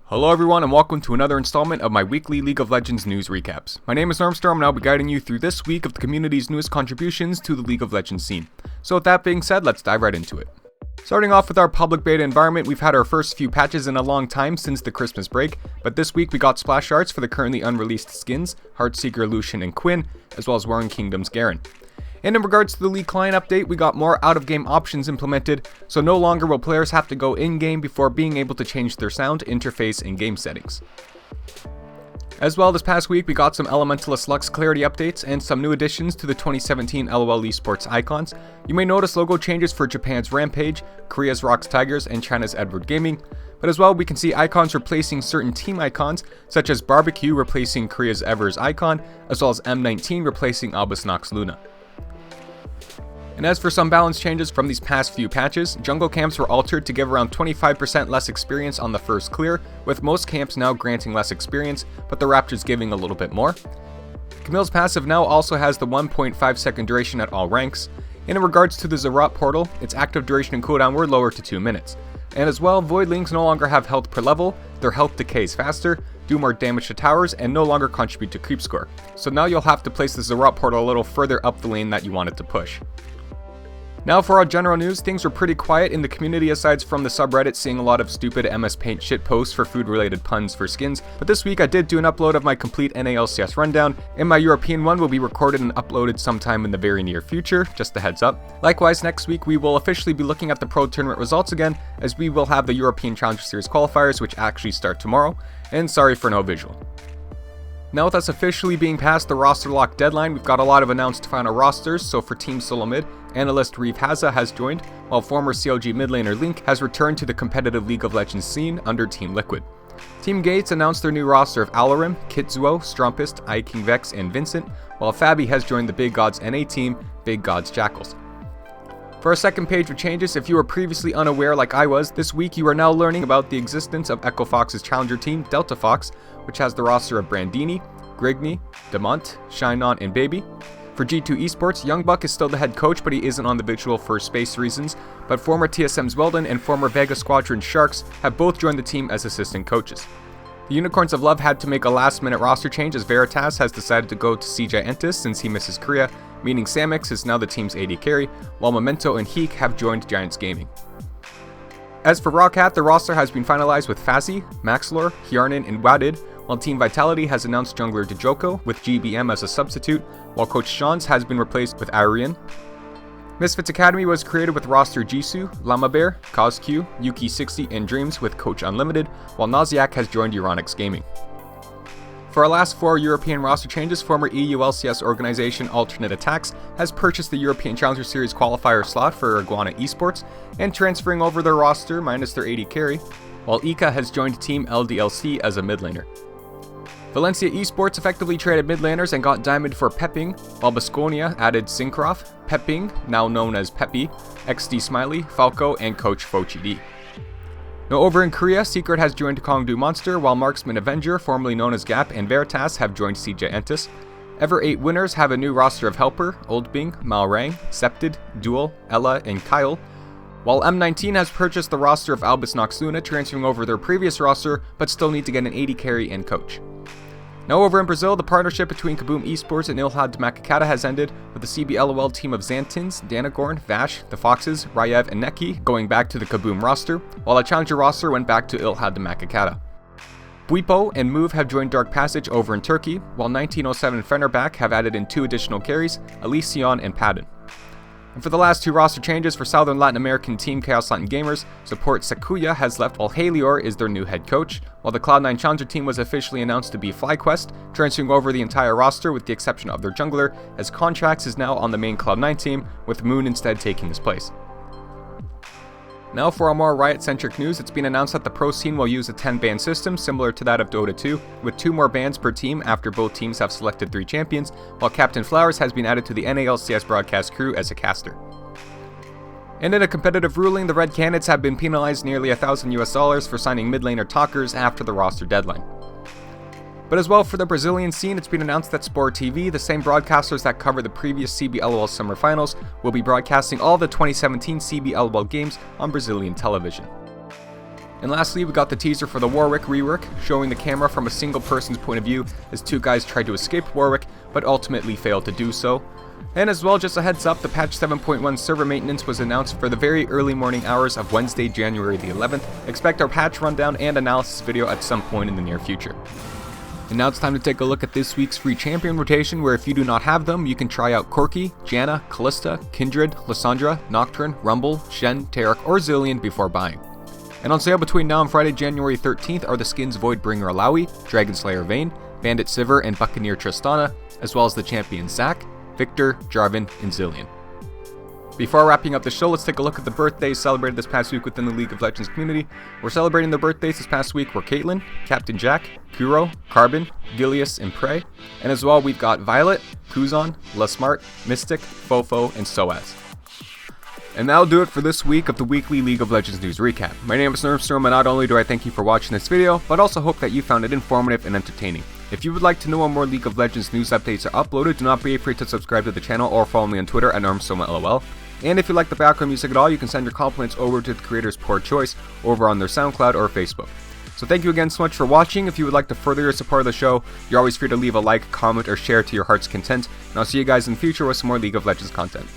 Hello everyone and welcome to another installment of my weekly League of Legends news recaps. My name is Normstorm and I'll be guiding you through this week of the community's newest contributions to the League of Legends scene. So with that being said, let's dive right into it. Starting off with our public beta environment, we've had our first few patches in a long time since the Christmas break, but this week we got splash arts for the currently unreleased skins, Heartseeker, Lucian, and Quinn, as well as Warring Kingdom's Garen. And in regards to the League client update, we got more out-of-game options implemented, so no longer will players have to go in-game before being able to change their sound, interface, and game settings. As well, this past week we got some Elementalist Lux clarity updates and some new additions to the 2017 LoL esports icons. You may notice logo changes for Japan's Rampage, Korea's Rox Tigers, and China's Edward Gaming. But as well, we can see icons replacing certain team icons, such as Barbecue replacing Korea's Ever's icon, as well as M19 replacing Albus Nox Luna. And as for some balance changes from these past few patches, jungle camps were altered to give around 25% less experience on the first clear, with most camps now granting less experience, but the Raptors giving a little bit more. Camille's passive now also has the 1.5 second duration at all ranks. And in regards to the Zerat portal, its active duration and cooldown were lowered to 2 minutes. And as well, Voidlings no longer have health per level, their health decays faster, do more damage to towers, and no longer contribute to creep score. So now you'll have to place the Zerat portal a little further up the lane that you wanted to push. Now for our general news, things were pretty quiet in the community aside from the subreddit seeing a lot of stupid MS Paint shit posts for food related puns for skins, but this week I did do an upload of my complete NALCS rundown, and my European one will be recorded and uploaded sometime in the very near future, just a heads up. Likewise, next week we will officially be looking at the Pro Tournament results again, as we will have the European Challenger Series qualifiers which actually start tomorrow, and sorry for no visual. Now with us officially being past the roster lock deadline, we've got a lot of announced final rosters, so for Team Solo Mid, analyst Revehaza has joined, while former CLG mid laner Link has returned to the competitive League of Legends scene under Team Liquid. Team Gates announced their new roster of Alarim, Kitzuo, Strumpist, iKing Vex, and Vincent, while Fabbbyyy has joined the Big Gods NA team, Big Gods Jackals. For our second page of changes, if you were previously unaware like I was, this week you are now learning about the existence of Echo Fox's challenger team, Delta Fox, which has the roster of Brandini, Grigny, Demont, Shinon, and Baby. For G2 Esports, Youngbuck is still the head coach, but he isn't on the visual for space reasons, but former TSM's Weldon and former Vega Squadron SharkZ have both joined the team as assistant coaches. The Unicorns of Love had to make a last-minute roster change as Verias has decided to go to CJ since he misses Korea, meaning Samux is now the team's AD carry, while Memento and Heaq have joined Giants Gaming. As for ROCCAT, the roster has been finalized with Fazzy, Maxlor, Hjarnan, and Wadid, while Team Vitality has announced jungler Djoko with GBM as a substitute, while Coach Sean's has been replaced with Arian. Misfits Academy was created with roster Jisoo, Llamabear, CosQ, Yuki60, and Dreams with Coach Unlimited, while NoXiAK has joined Euronix Gaming. For our last 4 European roster changes, former EU LCS organization aTTax has purchased the European Challenger Series qualifier slot for Iguana Esports and transferring over their roster minus their AD carry, while Eika has joined Team LDLC as a mid laner. Valencia Esports effectively traded mid laners and got Diamond for PePiiNG, while Baskonia added Syncroft, PePiiNG, now known as PePiiNG, XD Smiley, Falco, and Coach Fochid. Now over in Korea, Secret has joined Kongdu Monster, while Marksman Avenger, formerly known as Gap, and Veritas have joined CJ Ever 8 winners have a new roster of Helper, Oldbing, Malrang, Septid, Duel, Ella, and Kyle, while M19 has purchased the roster of Albus Nox Luna, transferring over their previous roster, but still need to get an AD carry and coach. Now over in Brazil, the partnership between KabuM Esports and Ilha Da Macacada has ended, with the CBLOL team of Xantins, Danagorn, Vash, the Foxes, Ryev, and Neki going back to the KabuM roster, while a challenger roster went back to Ilha Da Macacada. Bwipo and Move have joined Dark Passage over in Turkey, while 1907 and Fenerbahce have added in 2 additional carries, Elysion and Padden. And for the last 2 roster changes for Southern Latin American team Chaos Latin Gamers, support Sakuya has left while Halier is their new head coach, while the Cloud9 Challenger team was officially announced to be Flyquest, transferring over the entire roster with the exception of their jungler, as Contracts is now on the main Cloud9 team, with Moon instead taking his place. Now for our more Riot-centric news, it's been announced that the pro scene will use a 10-ban system similar to that of Dota 2, with 2 more bans per team after both teams have selected 3 champions, while Captain Flowers has been added to the NALCS broadcast crew as a caster. And in a competitive ruling, the Red Canids have been penalized nearly $1,000 for signing mid laner talkers after the roster deadline. But as well for the Brazilian scene, it's been announced that Sport TV, the same broadcasters that covered the previous CBLOL Summer Finals, will be broadcasting all of the 2017 CBLOL games on Brazilian television. And lastly, we got the teaser for the Warwick rework, showing the camera from a single person's point of view as two guys tried to escape Warwick, but ultimately failed to do so. And as well, just a heads up, the patch 7.1 server maintenance was announced for the very early morning hours of Wednesday, January the 11th. Expect our patch rundown and analysis video at some point in the near future. And now it's time to take a look at this week's free champion rotation, where if you do not have them, you can try out Corki, Janna, Kalista, Kindred, Lissandra, Nocturne, Rumble, Shen, Taric, or Zilean before buying. And on sale between now and Friday, January 13th are the skins Voidbringer Alawi, Dragonslayer Vayne, Bandit Sivir, and Buccaneer Tristana, as well as the champions Zac, Victor, Jarvan, and Zilean. Before wrapping up the show, let's take a look at the birthdays celebrated this past week within the League of Legends community. We're celebrating the birthdays this past week were Caitlyn, Captain Jack, Kuro, Carbon, Gilius, and Prey. And as well, we've got Violet, Kuzan, Lasmart, Mystic, Fofo, and Soaz. And that'll do it for this week of the weekly League of Legends news recap. My name is Nermstorm, and not only do I thank you for watching this video, but also hope that you found it informative and entertaining. If you would like to know when more League of Legends news updates are uploaded, do not be afraid to subscribe to the channel or follow me on Twitter at NormStormLOL. And if you like the background music at all, you can send your compliments over to the creator's poor choice over on their SoundCloud or Facebook. So thank you again so much for watching. If you would like to further your support of the show, you're always free to leave a like, comment, or share to your heart's content. And I'll see you guys in the future with some more League of Legends content.